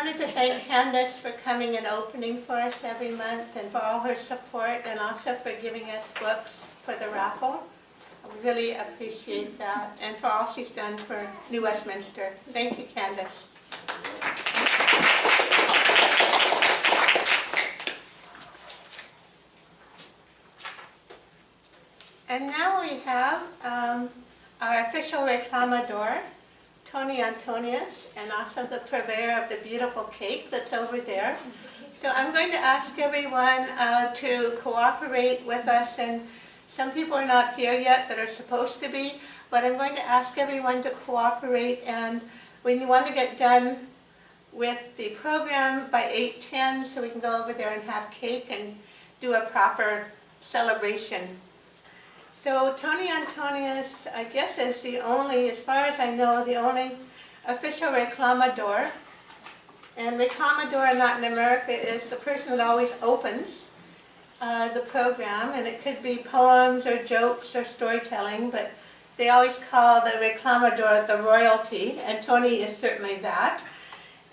wanted to thank Candace for coming and opening for us every month and for all her support and also for giving us books for the raffle. I really appreciate that and for all she's done for New Westminster. Thank you, Candace. And now we have our official reclamador, Tony Antonias, and also the purveyor of the beautiful cake that's over there. So I'm going to ask everyone to cooperate with us, and some people are not here yet that are supposed to be, but I'm going to ask everyone to cooperate, and we want to get done with the program by 8:10 so we can go over there and have cake and do a proper celebration. So Tony Antonias, I guess, is the only, as far as I know, the only official reclamador. And reclamador in Latin America is the person that always opens the program, and it could be poems or jokes or storytelling, but they always call the reclamador the royalty, and Tony is certainly that.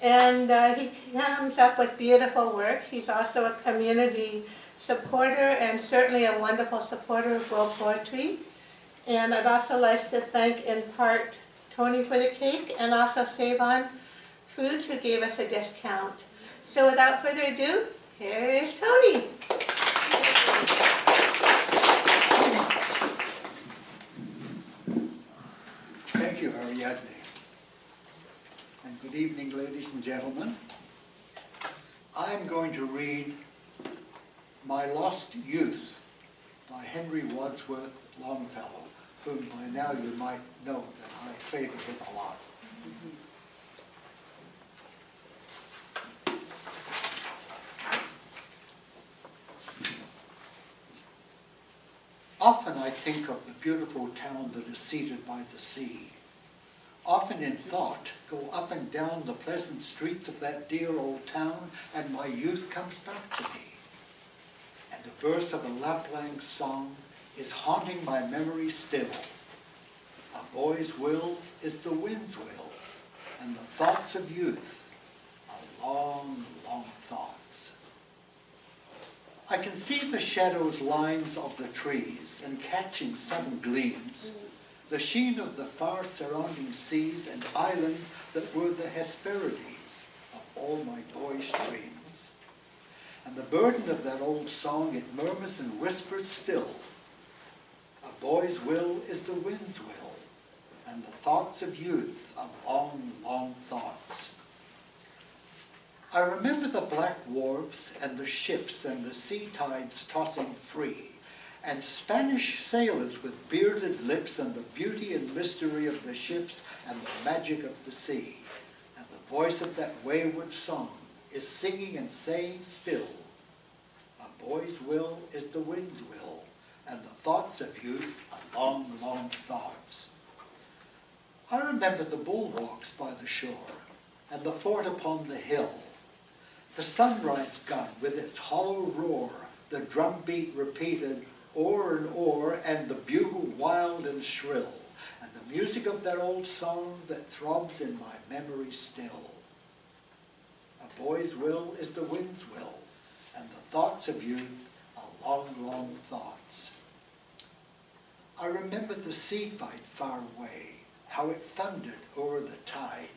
And he comes up with beautiful work. He's also a community supporter and certainly a wonderful supporter of world poetry. And I'd also like to thank in part Tony for the cake and also Save On Foods who gave us a discount. So without further ado, here is Tony. Thank you, Ariadne. And good evening, ladies and gentlemen. I'm going to read My Lost Youth by Henry Wadsworth Longfellow, whom by now you might know that I favor him a lot. Often I think of the beautiful town that is seated by the sea. Often in thought go up and down the pleasant streets of that dear old town, and my youth comes back to me. And the verse of a Lapland song is haunting my memory still. A boy's will is the wind's will, and the thoughts of youth are long, long thoughts. I can see the shadows lines of the trees, and catching sudden gleams, the sheen of the far surrounding seas and islands that were the Hesperides of all my boyish dreams. And the burden of that old song, it murmurs and whispers still. A boy's will is the wind's will, and the thoughts of youth are long, long thoughts. I remember the black wharves and the ships and the sea tides tossing free, and Spanish sailors with bearded lips, and the beauty and mystery of the ships and the magic of the sea. And the voice of that wayward song is singing and saying still, a boy's will is the wind's will, and the thoughts of youth are long, long thoughts. I remember the bulwarks by the shore, and the fort upon the hill, the sunrise gun with its hollow roar, the drumbeat repeated o'er and o'er, and the bugle wild and shrill, and the music of that old song that throbs in my memory still. A boy's will is the wind's will, and the thoughts of youth are long, long thoughts. I remember the sea fight far away, how it thundered o'er the tide,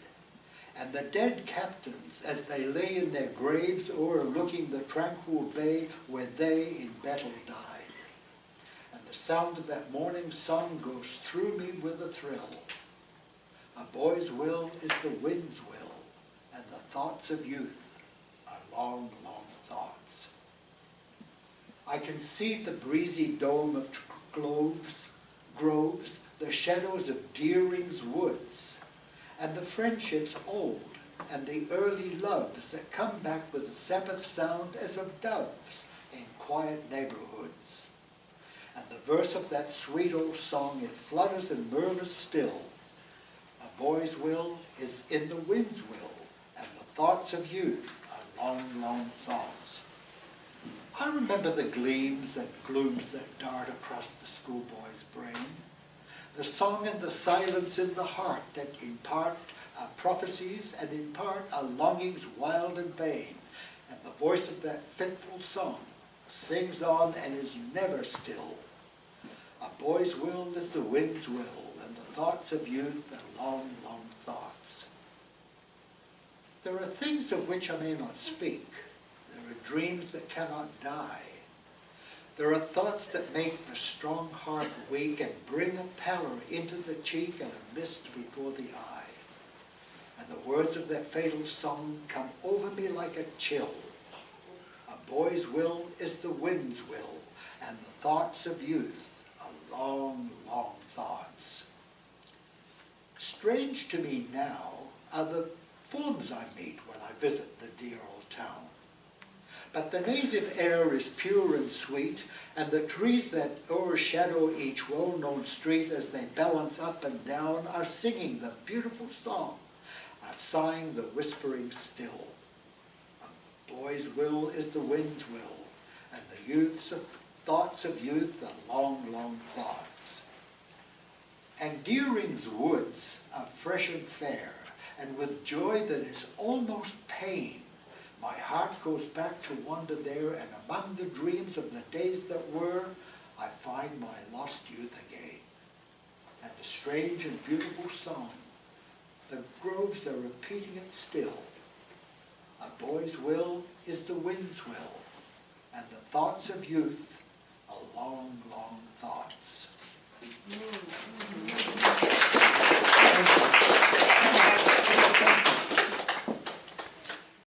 and the dead captains as they lay in their graves o'erlooking the tranquil bay where they in battle died. And the sound of that morning song goes through me with a thrill. A boy's will is the wind's will, and the thoughts of youth are long, long thoughts. I can see the breezy dome of groves, the shadows of Deering's woods, and the friendships old, and the early loves that come back with a Sabbath sound as of doves in quiet neighborhoods. And the verse of that sweet old song, it flutters and murmurs still. A boy's will is in the wind's will, and the thoughts of youth are long, long thoughts. I remember the gleams and glooms that dart across the schoolboy's brain, the song and the silence in the heart that impart our prophecies, and in part our longings wild and vain. And the voice of that fitful song sings on and is never still. A boy's will is the wind's will, and the thoughts of youth are long, long thoughts. There are things of which I may not speak. There are dreams that cannot die. There are thoughts that make the strong heart weak and bring a pallor into the cheek and a mist before the eye. And the words of that fatal song come over me like a chill. A boy's will is the wind's will, and the thoughts of youth are long, long thoughts. Strange to me now are the forms I meet when I visit the dear old town. But the native air is pure and sweet, and the trees that o'ershadow each well-known street as they balance up and down are singing the beautiful song, are sighing the whispering still. A boy's will is the wind's will, and the youth's thoughts of youth are long, long thoughts. And Deering's woods are fresh and fair, and with joy that is almost pain, my heart goes back to wander there, and among the dreams of the days that were, I find my lost youth again. And the strange and beautiful song, the groves are repeating it still. A boy's will is the wind's will, and the thoughts of youth are long, long thoughts. Thank you.